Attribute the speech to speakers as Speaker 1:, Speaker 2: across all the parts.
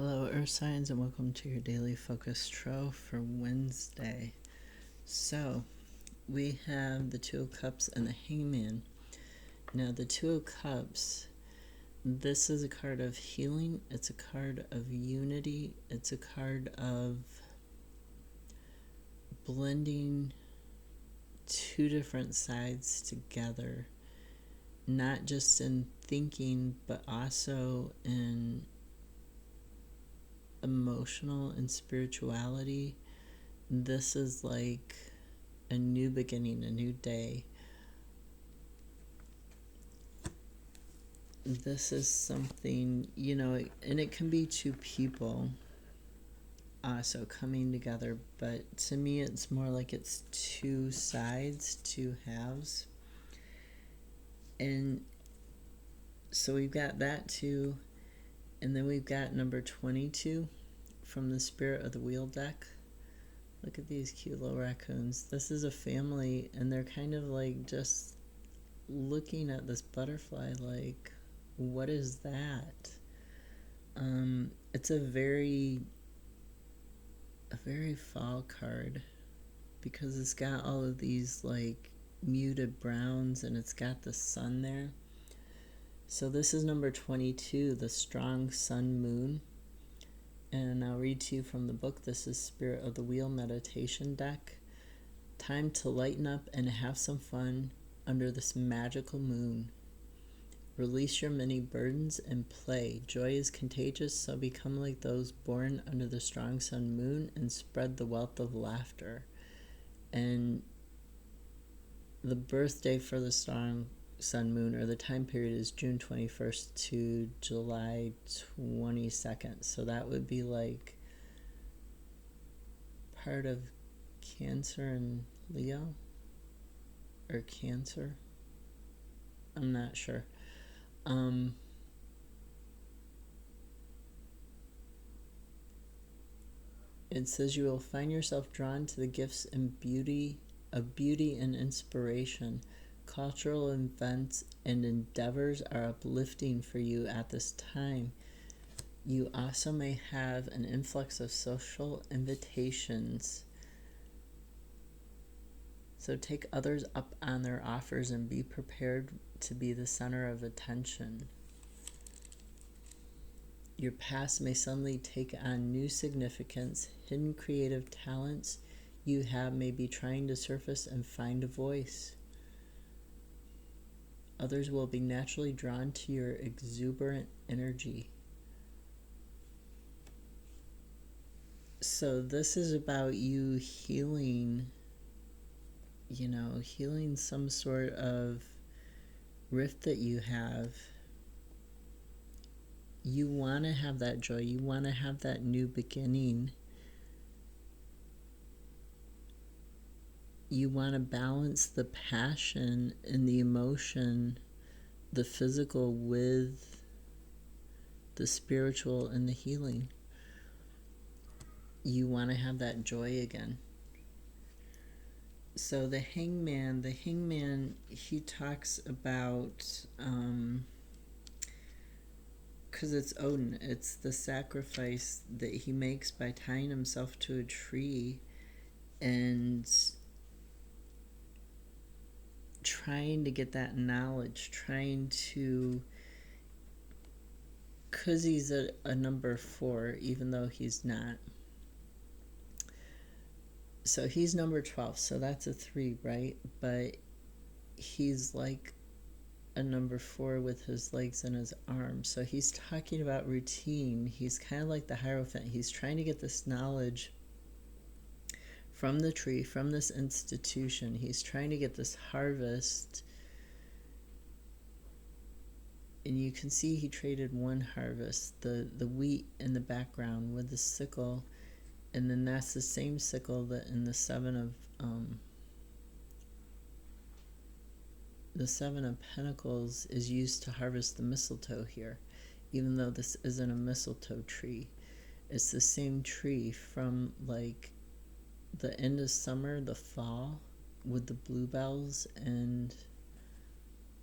Speaker 1: Hello, Earth Signs, and welcome to your daily focus tarot for Wednesday. So, we have the Two of Cups and the Hangman. Now, the Two of Cups, this is a card of healing, it's a card of unity, it's a card of blending two different sides together, not just in thinking, but also in emotional and spirituality. This is like a new beginning, a new day. This is something, and it can be two people also coming together, but to me it's more like it's two sides, two halves. And so we've got that too, and then we've got number 22 from the Spirit of the Wheel deck. Look at these cute little raccoons. This is a family, and they're kind of like just looking at this butterfly like, what is that? It's a very fall card because it's got all of these like muted browns and it's got the sun there. So this is number 22, the Strong Sun Moon. And I'll read to you from the book. This is Spirit of the Wheel meditation deck. Time to lighten up and have some fun under this magical moon. Release your many burdens and play. Joy is contagious, so become like those born under the strong sun moon and spread the wealth of laughter. And the birthday for the strong sun moon, or the time period, is June 21st to July 22nd. So that would be like part of Cancer and Leo, or Cancer. I'm not sure. It says you will find yourself drawn to the gifts and beauty and inspiration. Cultural events and endeavors are uplifting for you at this time. You also may have an influx of social invitations. So take others up on their offers and be prepared to be the center of attention. Your past may suddenly take on new significance. Hidden creative talents you have may be trying to surface and find a voice. Others will be naturally drawn to your exuberant energy. So this is about you healing, healing some sort of rift that you have. You want to have that joy. You want to have that new beginning. You want to balance the passion and the emotion, the physical, with the spiritual and the healing. You want to have that joy again. So the Hangman, he talks about, because it's Odin, it's the sacrifice that he makes by tying himself to a tree and trying to get that knowledge, because he's a number 4, even though he's not. So he's number 12, so that's a 3, right? But he's like a number 4 with his legs and his arms. So he's talking about routine. He's kind of like the Hierophant. He's trying to get this knowledge from the tree, from this institution. He's trying to get this harvest. And you can see he traded one harvest, the wheat in the background, with the sickle. And then that's the same sickle that in the Seven of Pentacles is used to harvest the mistletoe here, even though this isn't a mistletoe tree. It's the same tree from like the end of summer, the fall, with the bluebells and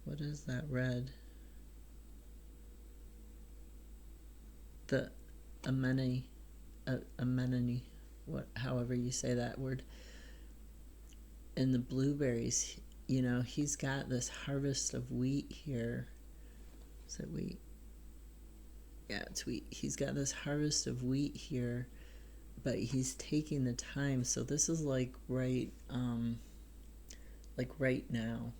Speaker 1: what is that red? anemone, however you say that word. And the blueberries, he's got this harvest of wheat here. Is it wheat? Yeah, it's wheat. He's got this harvest of wheat here, but he's taking the time. So this is like right now,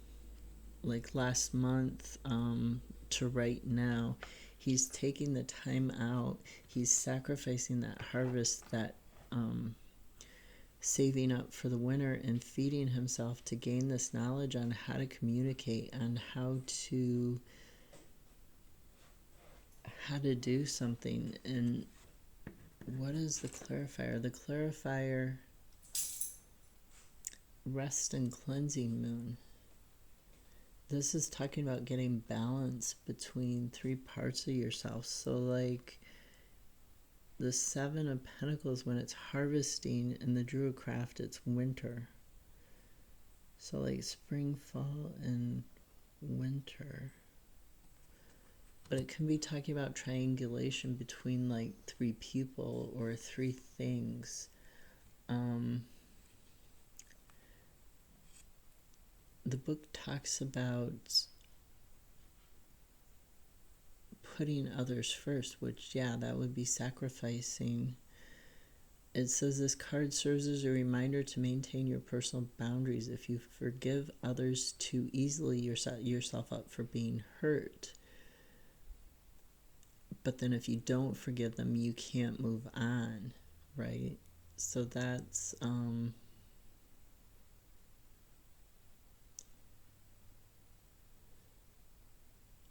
Speaker 1: like last month to right now. He's taking the time out. He's sacrificing that harvest, that saving up for the winter and feeding himself to gain this knowledge on how to communicate, on how to do something. And what is the clarifier? The clarifier, rest and cleansing moon. This is talking about getting balance between three parts of yourself. So like the Seven of Pentacles, when it's harvesting, in the Druidcraft it's winter. So like spring, fall, and winter. But it can be talking about triangulation between like three people or three things. The book talks about putting others first, which, yeah, that would be sacrificing. It says this card serves as a reminder to maintain your personal boundaries. If you forgive others too easily, you're setting yourself up for being hurt. But then if you don't forgive them, you can't move on, right? So that's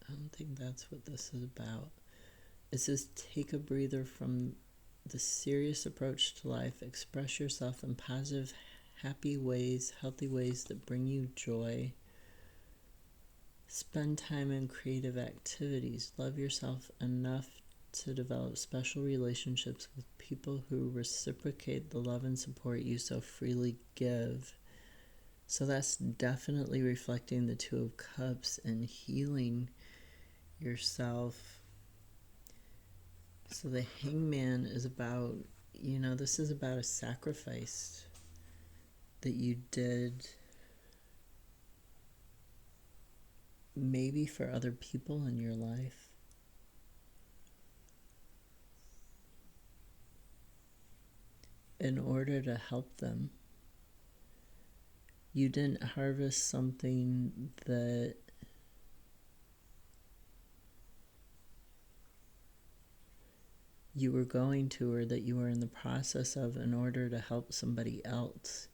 Speaker 1: I don't think that's what this is about. It says take a breather from the serious approach to life. Express yourself in positive, happy ways, healthy ways that bring you joy. Spend time in creative activities. Love yourself enough to develop special relationships with people who reciprocate the love and support you so freely give. So that's definitely reflecting the Two of Cups and healing yourself. So the Hangman is about, this is about a sacrifice that you did, maybe for other people in your life. In order to help them. You didn't harvest something that you were going to, or that you were in the process of, in order to help somebody else.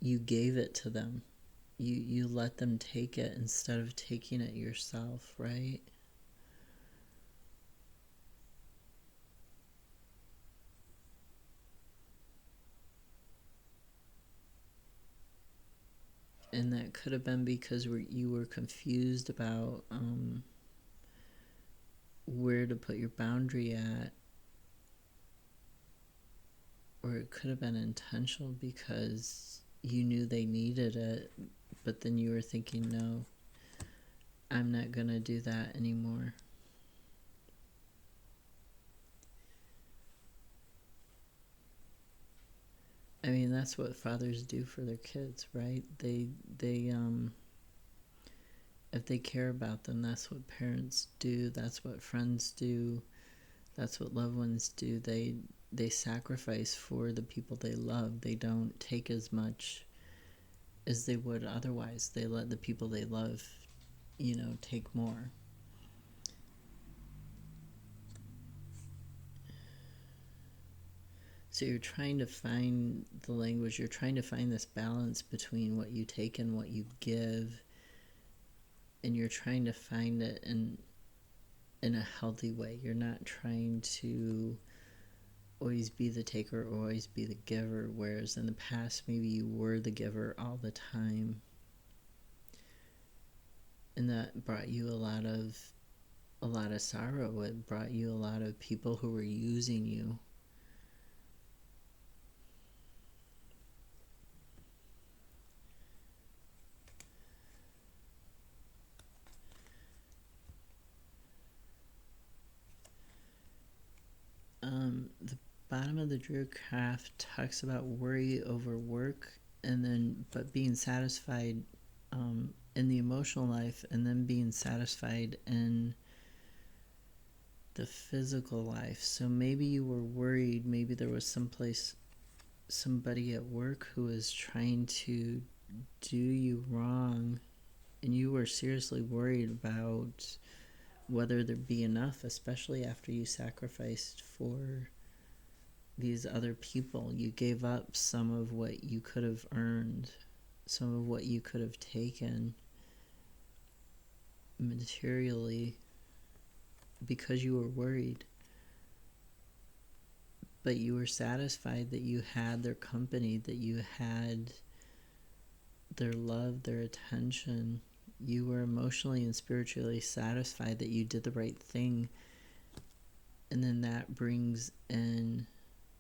Speaker 1: You gave it to them. You let them take it instead of taking it yourself, right? And that could have been because you were confused about where to put your boundary at. Or it could have been intentional because you knew they needed it, but then you were thinking, no, I'm not going to do that anymore. I mean, that's what fathers do for their kids, right? They if they care about them, that's what parents do. That's what friends do. That's what loved ones do. They sacrifice for the people they love. They don't take as much as they would otherwise. They let the people they love, take more. So you're trying to find the language. You're trying to find this balance between what you take and what you give. And you're trying to find it in a healthy way. You're not trying to always be the taker or always be the giver, whereas in the past maybe you were the giver all the time. And that brought you a lot of sorrow. It brought you a lot of people who were using you. bottom of the Druid craft talks about worry over work, and then but being satisfied in the emotional life, and then being satisfied in the physical life. So maybe you were worried, maybe there was somebody at work who was trying to do you wrong, and you were seriously worried about whether there'd be enough, especially after you sacrificed for these other people. You gave up some of what you could have earned, some of what you could have taken materially because you were worried. But you were satisfied that you had their company, that you had their love, their attention. You were emotionally and spiritually satisfied that you did the right thing. And then that brings in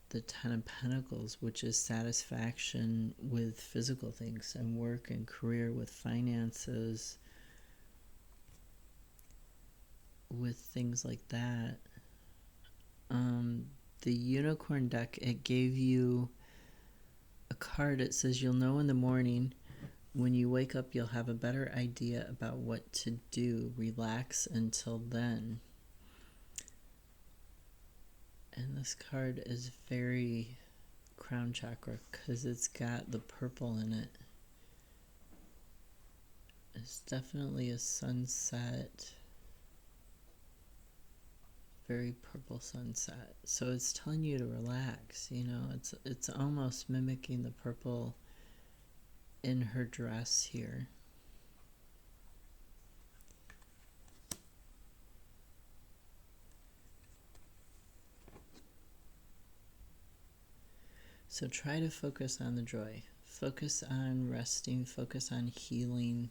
Speaker 1: the Ten of Pentacles, which is satisfaction with physical things and work and career, with finances, with things like that. The Unicorn deck, it gave you a card. It says you'll know in the morning. When you wake up, you'll have a better idea about what to do. Relax until then. And this card is very crown chakra because it's got the purple in it. It's definitely a sunset. Very purple sunset. So it's telling you to relax, you know. It's almost mimicking the purple in her dress here. So try to focus on the joy. Focus on resting, focus on healing,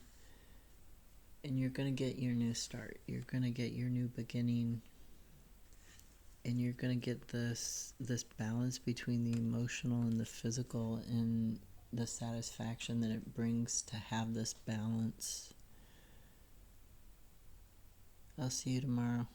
Speaker 1: and you're going to get your new start. You're going to get your new beginning, and you're going to get this balance between the emotional and the physical, and the satisfaction that it brings to have this balance. I'll see you tomorrow.